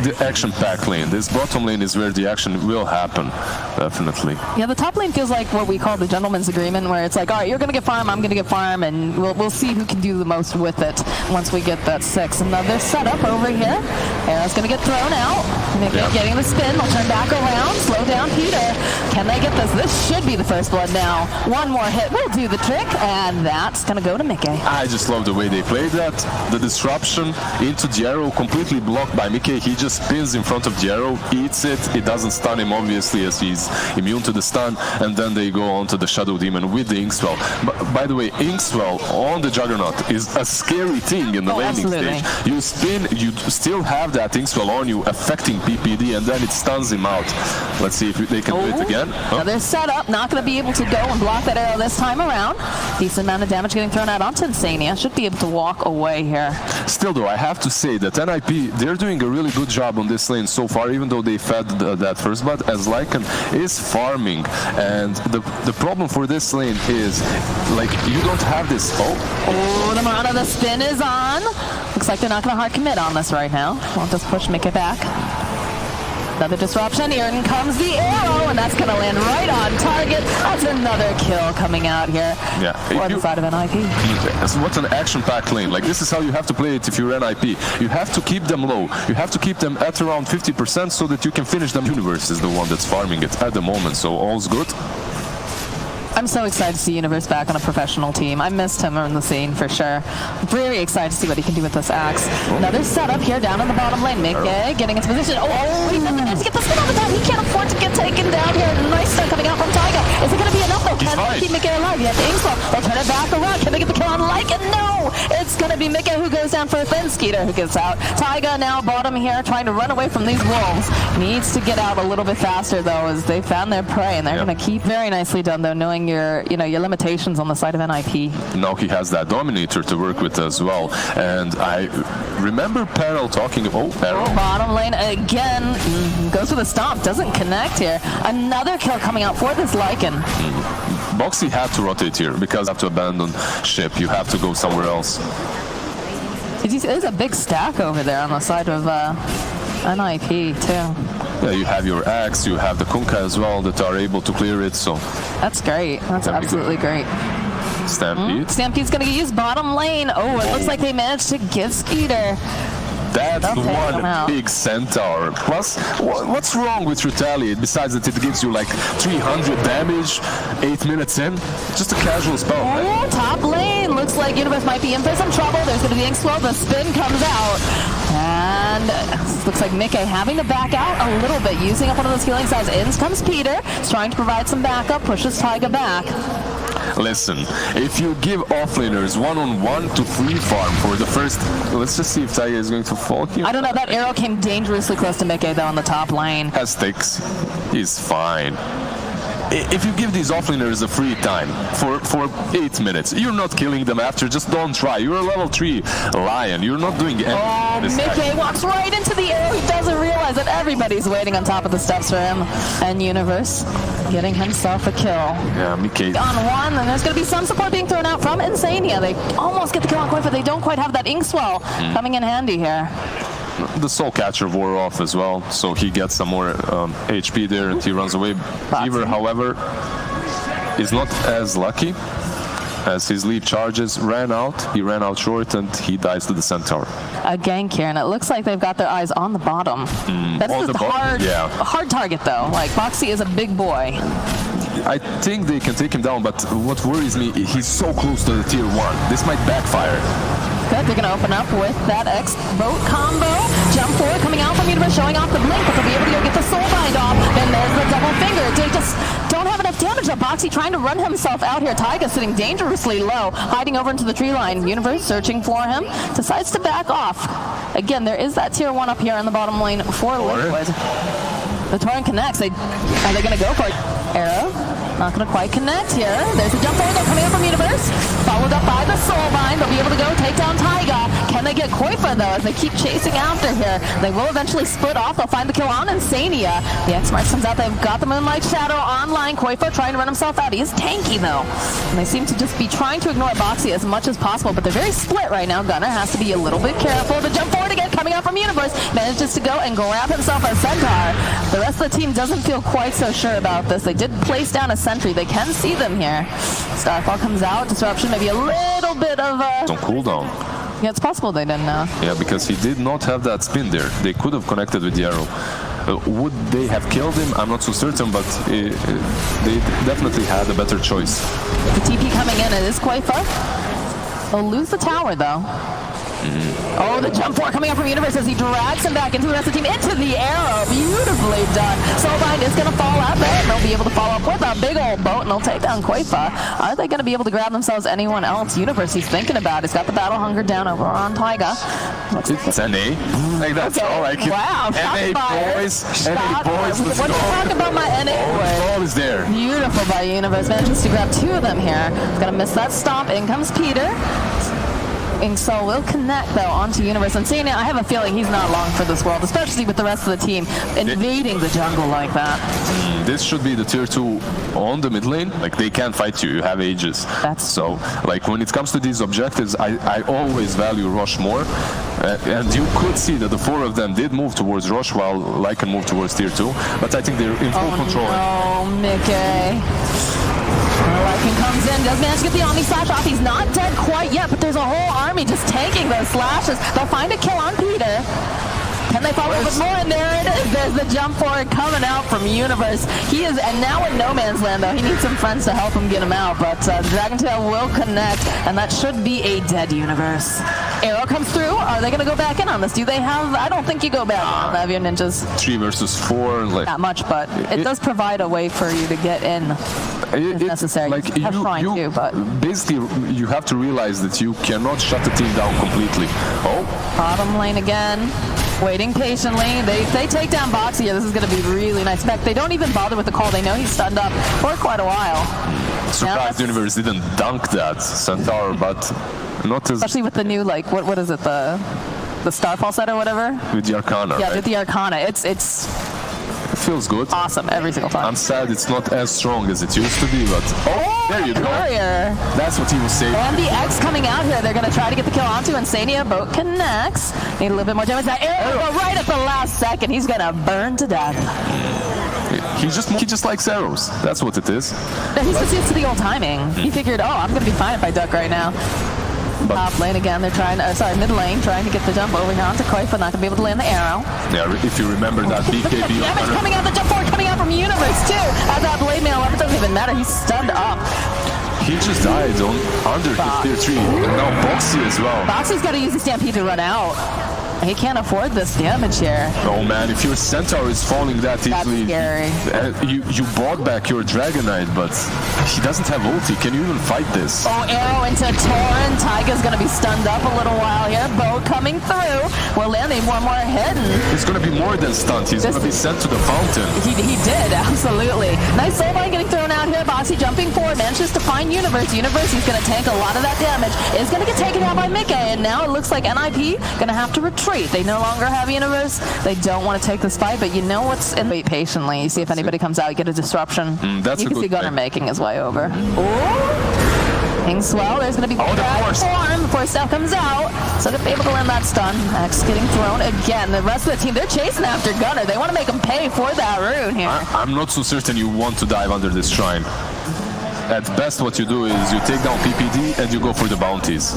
the action-packed lane. This bottom lane is where the action will happen, definitely. Yeah, the top lane feels like what we call the gentleman's agreement, where it's like, all right, you're going to get farm, I'm going to get farm, and we'll see who can do the most with it once we get that 6. Another setup over here. Arrow's going to get thrown out. Getting the spin. They'll turn back around. Slow down Peter. Can they get this? This should be the first blood now. One more hit will do the trick, and that's going to go to Mickey. I just love the way they played that. The disruption into the arrow completely blocked by Mickey. He just spins in front of the arrow, eats it. It doesn't stun him, obviously, as he's immune to the stun. And then they go on to the Shadow Demon with the Inkswell. But, by the way, Inkswell on the Juggernaut is a scary thing in the laning stage. You spin, you still have that Inkswell on you, affecting PPD, and then it stuns him out. Let's see if they can do it again. Another setup, not going to be able to go and block that arrow this time around. Decent amount of damage getting thrown out onto Insania. Should be able to walk away here. Still, though, I have to say that NiP, they're doing a really good job on this lane so far, even though they fed that first blood, as Lycan is farming. And the problem for this lane is, like, you don't have this. Oh, the Marana, the spin is on. Looks like they're not going to hard commit on this right now. We'll just push Mickey back. Another disruption. Here comes the arrow, and that's going to land right on target. That's another kill coming out here. Yeah. For the side of NiP. So what's an action-packed lane? Like, this is how you have to play it if you're NiP. You have to keep them low. You have to keep them at around 50% so that you can finish them. Universe is the one that's farming it at the moment, so all's good. I'm so excited to see Universe back on a professional team. I missed him on the scene for sure. Very excited to see what he can do with this axe. Another setup here down in the bottom lane. Mickey getting into position. He doesn't have to get the spin on the top. He can't afford to get taken down here. Nice stun coming out from Taiga. Is it going to be enough though? Can they keep Mickey alive? You have Inkswell. They'll turn it back around. Can they get the kill on Lycan? No! It's going to be Mickey who goes down for a thin. Skeeter who gets out. Taiga now bottom here trying to run away from these wolves. Needs to get out a little bit faster though, as they found their prey, and they're going to keep. Very nicely done though, knowing your limitations on the side of NiP. Now he has that Dominator to work with as well. And I remember Peril talking about Peril. Bottom lane again. Goes for the stomp. Doesn't connect here. Another kill coming out for this Lycan. Bo3 had to rotate here because you have to abandon ship. You have to go somewhere else. There's a big stack over there on the side of NiP too. Yeah, you have your axe, you have the Kunkka as well that are able to clear it, so... That's great. That's absolutely great. Stampede. Stampede's going to use bottom lane. Oh, it looks like they managed to get Skeeter. That's one big centaur. Plus, what's wrong with Retaliate besides that it gives you like 300 damage 8 minutes in? Just a casual spell, right? Top lane. Looks like Universe might be in for some trouble. There's going to be Inkswell. The spin comes out. And looks like Mickey having to back out a little bit, using up one of those healing cells. In comes Peter. He's trying to provide some backup. Pushes Taiga back. Listen, if you give offlaners 1-on-1 to free farm for the first... Let's just see if Taiga is going to fall here. I don't know. That arrow came dangerously close to Mickey, though, on the top lane. Has sticks. He's fine. If you give these offlaners a free time for 8 minutes, you're not killing them after. Just don't try. You're a level 3 Lion. You're not doing anything. Oh, Mickey walks right into the arrow. He doesn't realize that everybody's waiting on top of the steps for him. And Universe getting himself a kill. Yeah, Mickey. On one, and there's going to be some support being thrown out from Insania. They almost get the kill on point, but they don't quite have that Inkswell coming in handy here. The Soul Catcher wore off as well, so he gets some more HP there and he runs away. Beaver, however, is not as lucky as his leap charges ran out. He ran out short and he dies to the Centaur. A gank here, and it looks like they've got their eyes on the bottom. That's just a hard target though. Like, Bo3 is a big boy. I think they can take him down, but what worries me, he's so close to the tier 1. This might backfire. Good, they're going to open up with that X-Boat combo. Jump forward, coming out from Universe, showing off the blink, but they'll be able to go get the soul bind off. Then there's the double finger. They just don't have enough damage. Bo3 trying to run himself out here. Taiga sitting dangerously low, hiding over into the tree line. Universe searching for him, decides to back off. Again, there is that tier 1 up here in the bottom lane for Liquid. The Torrent connects. Are they going to go for it? Arrow. Not going to quite connect here. There's a jump forward though coming up from Universe. Followed up by the Soul Bind. They'll be able to go take down Taiga. Can they get Koifa, though, as they keep chasing after here. They will eventually split off. They'll find the kill on Insania. The X-Marks comes out. They've got the Moonlight Shadow online. Koifa trying to run himself out. He is tanky, though. And they seem to just be trying to ignore Bo3 as much as possible, but they're very split right now. Gunnar has to be a little bit careful to jump forward again, coming out from Universe. Manages to go and grab himself a Centaur. The rest of the team doesn't feel quite so sure about this. They did place down a sentry. They can see them here. Starfall comes out. Disruption, maybe a little bit of a... On cooldown. Yeah, it's possible they didn't know. Yeah, because he did not have that spin there. They could have connected with the arrow. Would they have killed him? I'm not so certain, but they definitely had a better choice. The TP coming in, it is Koifa. They'll lose the tower, though. Oh, the jump forward coming up from Universe as he drags him back into the rest of the team, into the arrow. Beautifully done. Soulbind is going to fall out there, and they'll be able to follow up with a big old boat, and they'll take down Koifa. Are they going to be able to grab themselves anyone else? Universe he's thinking about. He's got the battle hunger down over on Taiga. It's NA. Like, that's all I can. Wow, NA boys. NA boys, let's what go. do you talk about my NA boys? Ball is there. Beautiful by Universe. Manages to grab two of them here. He's going to miss that stomp. In comes Peter. And so we'll connect, though, onto Universe. And Insania, I have a feeling he's not long for this world, especially with the rest of the team invading the jungle like that. This should be the tier 2 on the mid lane. Like, they can't fight you. You have ages. So, like, when it comes to these objectives, I always value Rosh more. And you could see that the four of them did move towards Rosh while Lycan moved towards tier 2. But I think they're in full control. Oh, no, Mickey. Lycan comes in, does manage to get the Omni Slash off. He's not dead quite yet, but there's a whole army just tanking those slashes. They'll find a kill on Peter. Can they follow with more? And there it is. There's the jump forward coming out from Universe. He is, and now in no man's land, though. He needs some friends to help him get him out, but Dragon Tail will connect, and that should be a dead Universe. Arrow comes through. Are they going to go back in on this? Do they have... I don't think you go back in on that, your ninjas. 3 versus 4. Like, not much, but it does provide a way for you to get in if necessary. Like, you but basically, you have to realize that you cannot shut the team down completely. Oh. Bottom lane again. Waiting patiently. They take down Bo3 here. This is going to be really nice. In fact, they don't even bother with the call. They know he's stunned up for quite a while. Surprised Universe didn't dunk that Centaur, but not as... Especially with the new, like, what is it, the Starfall set or whatever? With the Arcana, Yeah, right? with the Arcana. It feels good. Awesome every single time. I'm sad it's not as strong as it used to be, but... Oh, there you go. Courier. That's what he was saying. And the X coming out here. They're going to try to get the kill onto Insania. Boat connects. Need a little bit more damage. That arrow, but right at the last second, he's going to burn to death. He just likes arrows. That's what it is. No, he's just used to the old timing. He figured, oh, I'm going to be fine if I duck right now. Top lane again, they're trying, mid lane, trying to get the jump over here onto Koifa, not going to be able to land the arrow. Yeah, if you remember that BKB. Damage coming out, the jump forward coming out from Universe, too. As that blade mail up, it doesn't even matter, he's stunned up. He just died under his tier 3, and now Bo3 as well. Bo3's got to use the Stampede to run out. He can't afford this damage here. Oh man, if your Centaur is falling that easily, you bought back your Dragon Knight, but he doesn't have ulti. Can you even fight this? Oh, arrow into Torrent. Taiga's going to be stunned up a little while here. Bo coming through. We're landing one more hit. He's going to be more than stunned. He's going to be sent to the fountain. He did, absolutely. Nice soulbind getting thrown out here. Bo3 jumping forward, manages to find Universe. Universe, he's going to tank a lot of that damage. Is going to get taken out by Mickey, and now it looks like NiP going to have to retreat. They no longer have Universe. They don't want to take this fight, but you know what's in. Wait patiently. You see if anybody comes out. You get a disruption. That's you can see Gunnar making his way over. Ooh. King Swell. There's going to be form before Steph comes out. So they'll be able to land that stun. X getting thrown again. The rest of the team, they're chasing after Gunnar. They want to make him pay for that rune here. I'm not so certain you want to dive under this shrine. At best, what you do is you take down PPD and you go for the bounties.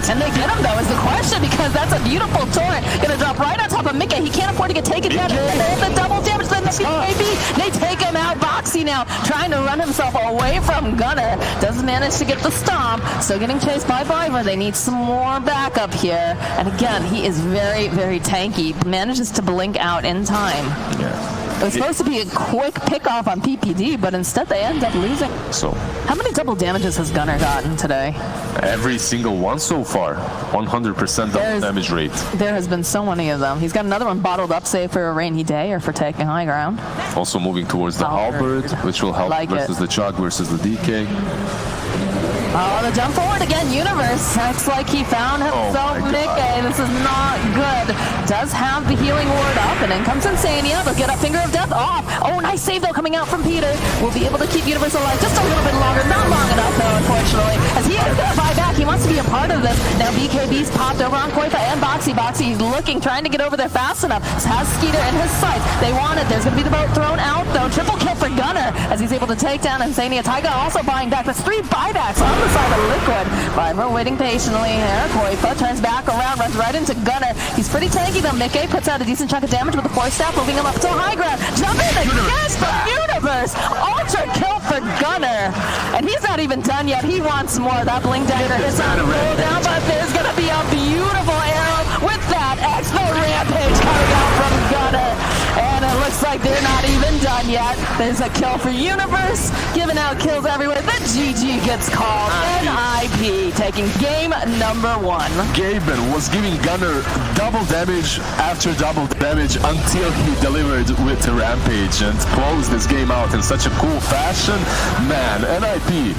And they get him, though, is the question, because that's a beautiful torrent. Gonna drop right on top of Mickey. He can't afford to get taken down. The double damage, then the BKB. They take him out. Bo3 now trying to run himself away from Gunnar. Doesn't manage to get the stomp. Still getting chased by Viper. They need some more backup here. And again, he is very, very tanky. Manages to blink out in time. Yeah. It was supposed to be a quick pick-off on PPD, but instead they end up losing. So, how many double damages has Gunnar gotten today? Every single one so far. 100% double damage rate. There has been so many of them. He's got another one bottled up, say for a rainy day or for taking high ground. Also moving towards the Halberd, which will help versus the Chug versus the DK. Oh, the jump forward again, Universe. Looks like he found himself Mickey. This is not good. Does have the healing ward up, and in comes Insania. They'll get a Finger of Death off. Oh, nice save though coming out from Peter. We'll be able to keep Universe alive just a little bit longer. Not long enough though, unfortunately. As he is gonna buy back. He wants to be a part of this. Now BKB's popped over on Koifa and Boxy. Boxy, he's looking, trying to get over there fast enough. Has Skeeter in his sights. They want it. There's gonna be the boat thrown out though. Triple kill for Gunner as he's able to take down Insania. Taiga also buying back. That's 3 buybacks on the side of Liquid. Viper waiting patiently here. Koifa turns back around, runs right into Gunner. He's pretty tanky though. Mickey puts out a decent chunk of damage with the force staff, moving him up to high ground. Jumping again from Universe. Ultra kill for Gunner. And he's not even done yet. He wants more. That Blink Dagger is on the roll down, but there's going to be a beautiful arrow with that Expo Rampage coming out from Gunner. And it looks like they're not even done yet. There's a kill for Universe, giving out kills everywhere. The GG gets called. NiP taking game number 1. Gaben was giving Gunner double damage after double damage until he delivered with the Rampage and closed this game out in such a cool fashion. Man, NiP,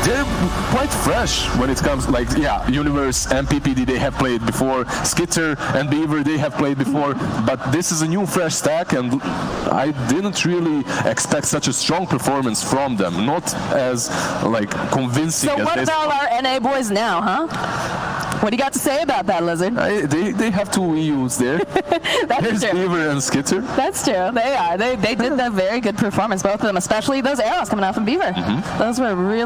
they're quite fresh when it comes, like, yeah, Universe and PPD, they have played before. Skitter and Beaver, they have played before. But this is a new fresh stack, and I didn't really expect such a strong performance from them. Not as, like, convincing as So what this. about our NA boys now, huh? What do you got to say about that, Lizard? They have 2 EUs there. That's There's true. Beaver and Skitter. That's true. They are. They did a very good performance, both of them, especially those arrows coming out from Beaver. Those were really